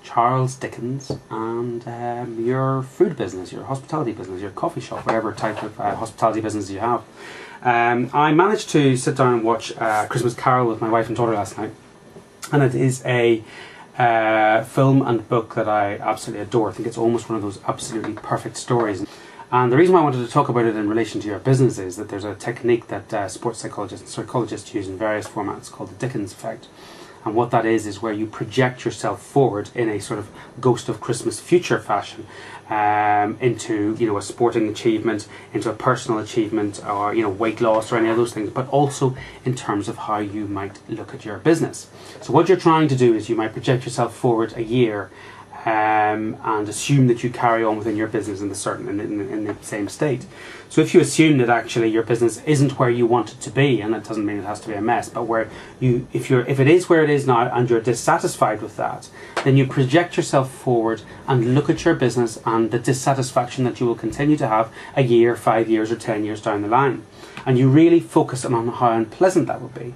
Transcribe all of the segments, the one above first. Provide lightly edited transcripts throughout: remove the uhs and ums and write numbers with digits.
Charles Dickens and your food business, your hospitality business, your coffee shop, whatever type of hospitality business you have. I managed to sit down and watch Christmas Carol with my wife and daughter last night, and it is a film and book that I absolutely adore. I think it's almost one of those absolutely perfect stories. And the reason why I wanted to talk about it in relation to your business is that there's a technique that sports psychologists and psychologists use in various formats called the Dickens effect. And what that is where you project yourself forward in a sort of ghost of Christmas future fashion into, a sporting achievement, into a personal achievement, or weight loss or any of those things, but also in terms of how you might look at your business. So what you're trying to do is you might project yourself forward a year and assume that you carry on within your business in the same state. So if you assume that actually your business isn't where you want it to be, and that doesn't mean it has to be a mess, but if it is where it is now and you're dissatisfied with that, then you project yourself forward and look at your business and the dissatisfaction that you will continue to have a year, 5 years, or 10 years down the line, and you really focus on how unpleasant that would be.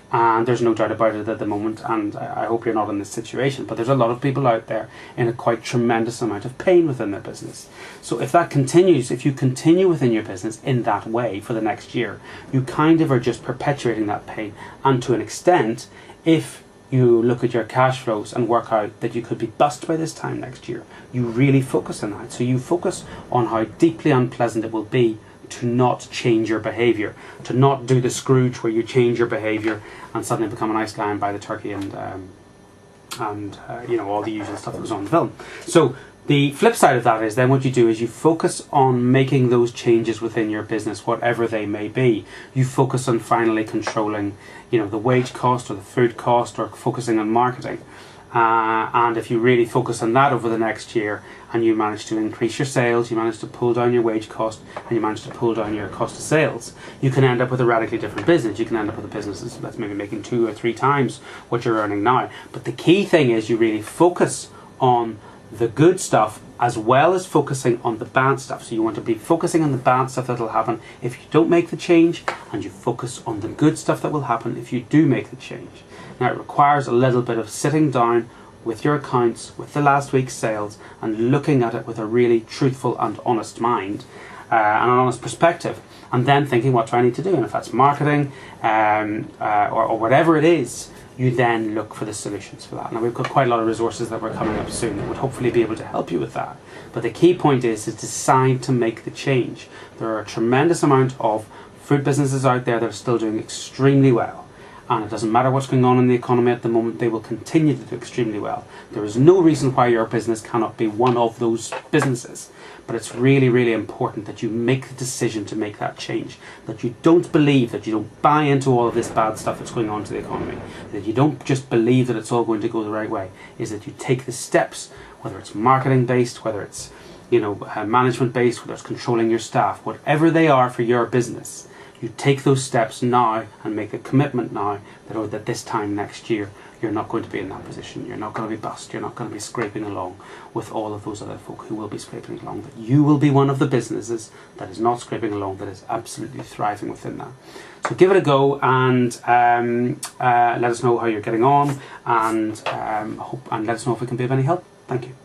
And there's no doubt about it at the moment, and I hope you're not in this situation, but there's a lot of people out there in a quite tremendous amount of pain within their business. So if that continues, if you continue within your business in that way for the next year, you kind of are just perpetuating that pain. And to an extent, if you look at your cash flows and work out that you could be bust by this time next year, you really focus on that. So you focus on how deeply unpleasant it will be to not change your behaviour, to not do the Scrooge where you change your behaviour and suddenly become a nice guy and buy the turkey and all the usual stuff that was on the film. So the flip side of that is then what you do is you focus on making those changes within your business, whatever they may be. You focus on finally controlling, the wage cost or the food cost, or focusing on marketing. And if you really focus on that over the next year, and you manage to increase your sales, you manage to pull down your wage cost, and you manage to pull down your cost of sales, you can end up with a radically different business. You can end up with a business that's maybe making 2 or 3 times what you're earning now. But the key thing is you really focus on the good stuff as well as focusing on the bad stuff. So you want to be focusing on the bad stuff that will happen if you don't make the change, and you focus on the good stuff that will happen if you do make the change. Now it requires a little bit of sitting down with your accounts, with the last week's sales, and looking at it with a really truthful and honest mind and an honest perspective, and then thinking, what do I need to do? And if that's marketing or whatever it is, you then look for the solutions for that. Now we've got quite a lot of resources that we're coming up soon that would hopefully be able to help you with that. But the key point is decide to make the change. There are a tremendous amount of food businesses out there that are still doing extremely well. And it doesn't matter what's going on in the economy at the moment, they will continue to do extremely well. There is no reason why your business cannot be one of those businesses. But it's really, really important that you make the decision to make that change. That you don't believe, that you don't buy into all of this bad stuff that's going on to the economy. That you don't just believe that it's all going to go the right way. Is that you take the steps, whether it's marketing based, whether it's management based, whether it's controlling your staff, whatever they are for your business. You take those steps now and make a commitment now that this time next year you're not going to be in that position. You're not going to be bust. You're not going to be scraping along with all of those other folk who will be scraping along. That you will be one of the businesses that is not scraping along, that is absolutely thriving within that. So give it a go and let us know how you're getting on, and let us know if we can be of any help. Thank you.